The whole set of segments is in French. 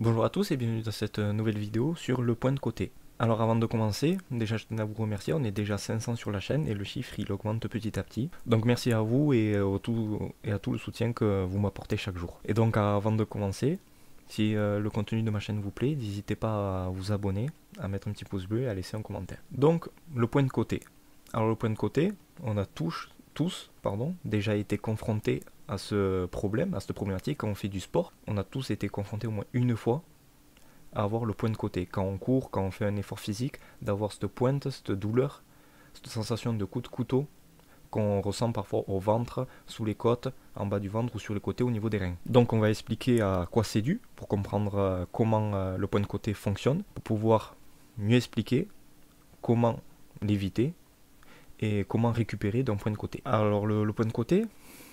Bonjour à tous et bienvenue dans cette nouvelle vidéo sur le point de côté. Alors avant de commencer, déjà je tenais à vous remercier, on est déjà 500 sur la chaîne et le chiffre il augmente petit à petit. Donc merci à vous et à tout le soutien que vous m'apportez chaque jour. Et donc avant de commencer, si le contenu de ma chaîne vous plaît, n'hésitez pas à vous abonner, à mettre un petit pouce bleu et à laisser un commentaire. Donc le point de côté. Alors le point de côté, on a tous déjà été confrontés à ce problème, à cette problématique quand on fait du sport. On a tous été confrontés au moins une fois à avoir le point de côté. Quand on court, quand on fait un effort physique, d'avoir cette pointe, cette douleur, cette sensation de coup de couteau qu'on ressent parfois au ventre, sous les côtes, en bas du ventre ou sur les côtés au niveau des reins. Donc on va expliquer à quoi c'est dû pour comprendre comment le point de côté fonctionne, pour pouvoir mieux expliquer comment l'éviter et comment récupérer d'un point de côté. Alors le point de côté,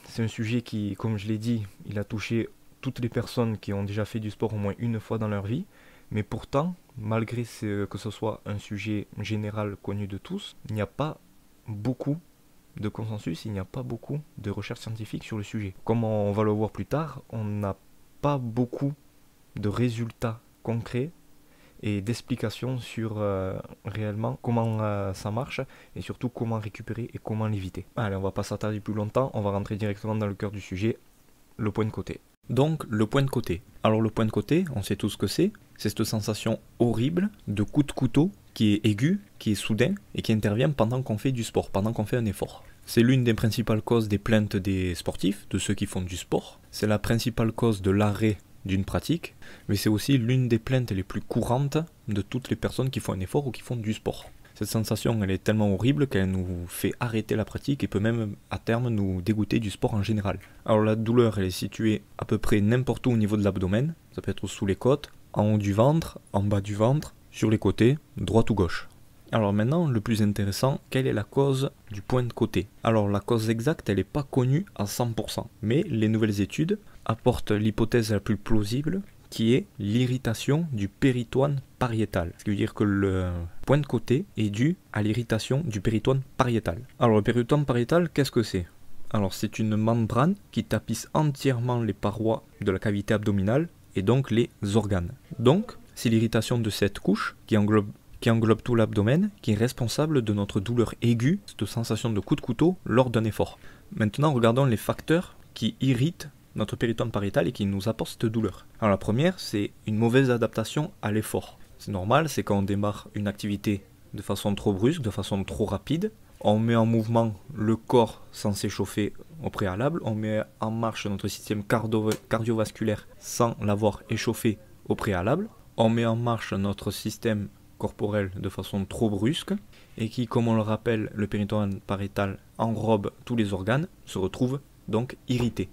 c'est un sujet qui, comme je l'ai dit, il a touché toutes les personnes qui ont déjà fait du sport au moins une fois dans leur vie, mais pourtant, malgré que ce soit un sujet général connu de tous, il n'y a pas beaucoup de consensus, il n'y a pas beaucoup de recherches scientifiques sur le sujet. Comme on va le voir plus tard, on n'a pas beaucoup de résultats concrets et d'explications sur réellement comment ça marche et surtout comment récupérer et comment l'éviter. Allez, on va pas s'attarder plus longtemps, on va rentrer directement dans le cœur du sujet, le point de côté. Donc le point de côté. Alors le point de côté, on sait tous ce que c'est cette sensation horrible de coup de couteau qui est aigu, qui est soudain et qui intervient pendant qu'on fait du sport, pendant qu'on fait un effort. C'est l'une des principales causes des plaintes des sportifs, de ceux qui font du sport. C'est la principale cause de l'arrêt d'une pratique, mais c'est aussi l'une des plaintes les plus courantes de toutes les personnes qui font un effort ou qui font du sport. Cette sensation, elle est tellement horrible qu'elle nous fait arrêter la pratique et peut même à terme nous dégoûter du sport en général. Alors la douleur, elle est située à peu près n'importe où au niveau de l'abdomen, ça peut être sous les côtes, en haut du ventre, en bas du ventre, sur les côtés, droite ou gauche. Alors maintenant, le plus intéressant, quelle est la cause du point de côté? Alors la cause exacte, elle n'est pas connue à 100%, mais les nouvelles études apporte l'hypothèse la plus plausible qui est l'irritation du péritoine pariétal. Ce qui veut dire que le point de côté est dû à l'irritation du péritoine pariétal. Alors le péritoine pariétal, qu'est-ce que c'est? Alors c'est une membrane qui tapisse entièrement les parois de la cavité abdominale et donc les organes. Donc c'est l'irritation de cette couche qui englobe tout l'abdomen qui est responsable de notre douleur aiguë, cette sensation de coup de couteau lors d'un effort. Maintenant regardons les facteurs qui irritent notre péritoine pariétal et qui nous apporte cette douleur. Alors la première, c'est une mauvaise adaptation à l'effort. C'est normal, c'est quand on démarre une activité de façon trop brusque, de façon trop rapide, on met en mouvement le corps sans s'échauffer au préalable, on met en marche notre système cardiovasculaire sans l'avoir échauffé au préalable, on met en marche notre système corporel de façon trop brusque et qui, comme on le rappelle, le péritoine pariétal enrobe tous les organes, se retrouve donc irrité.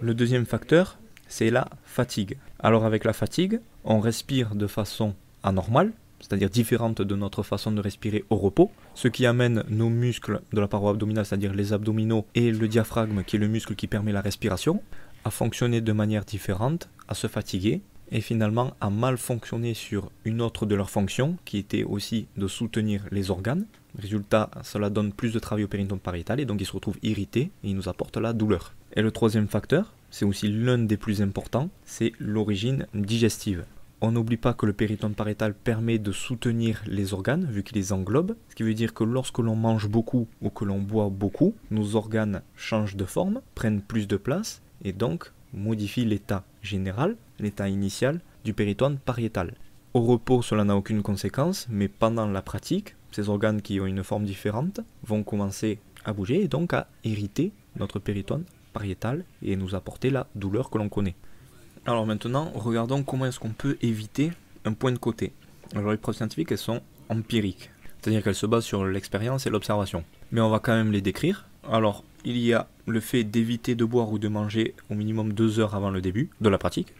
Le deuxième facteur, c'est la fatigue. Alors avec la fatigue, on respire de façon anormale, c'est-à-dire différente de notre façon de respirer au repos, ce qui amène nos muscles de la paroi abdominale, c'est-à-dire les abdominaux et le diaphragme, qui est le muscle qui permet la respiration, à fonctionner de manière différente, à se fatiguer, et finalement à mal fonctionner sur une autre de leurs fonctions, qui était aussi de soutenir les organes. Résultat, cela donne plus de travail au péritoine pariétal, et donc il se retrouve irrité, et il nous apporte la douleur. Et le troisième facteur, c'est aussi l'un des plus importants, c'est l'origine digestive. On n'oublie pas que le péritoine pariétal permet de soutenir les organes, vu qu'il les englobe, ce qui veut dire que lorsque l'on mange beaucoup ou que l'on boit beaucoup, nos organes changent de forme, prennent plus de place, et donc modifient l'état général, l'état initial du péritoine pariétal. Au repos, cela n'a aucune conséquence, mais pendant la pratique, ces organes qui ont une forme différente vont commencer à bouger et donc à irriter notre péritoine pariétal et nous apporter la douleur que l'on connaît. Alors maintenant, regardons comment est-ce qu'on peut éviter un point de côté. Alors les preuves scientifiques, elles sont empiriques, c'est-à-dire qu'elles se basent sur l'expérience et l'observation. Mais on va quand même les décrire. Alors, il y a le fait d'éviter de boire ou de manger au minimum 2 heures avant le début de la pratique.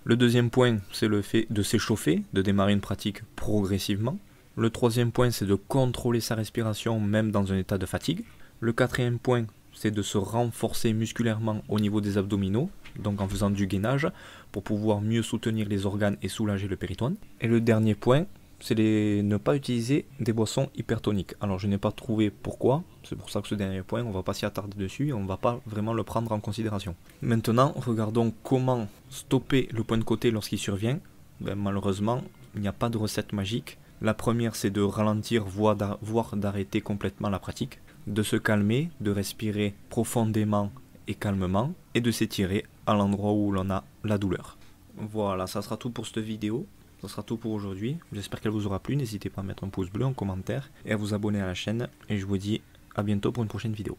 Le deuxième point, c'est le fait de s'échauffer, de démarrer une pratique progressivement. Le troisième point, c'est de contrôler sa respiration même dans un état de fatigue. Le quatrième point, c'est de se renforcer musculairement au niveau des abdominaux, donc en faisant du gainage, pour pouvoir mieux soutenir les organes et soulager le péritoine. Et le dernier point, c'est ne pas utiliser des boissons hypertoniques. Alors je n'ai pas trouvé pourquoi, c'est pour ça que ce dernier point, on ne va pas s'y attarder dessus et on ne va pas vraiment le prendre en considération. Maintenant, regardons comment stopper le point de côté lorsqu'il survient ben, malheureusement, il n'y a pas de recette magique. La première, c'est de ralentir, voire d'arrêter complètement la pratique, de se calmer, de respirer profondément et calmement, et de s'étirer à l'endroit où l'on a la douleur. Voilà, ça sera tout pour cette vidéo. Ça sera tout pour aujourd'hui. J'espère qu'elle vous aura plu. N'hésitez pas à mettre un pouce bleu en commentaire et à vous abonner à la chaîne. Et je vous dis à bientôt pour une prochaine vidéo.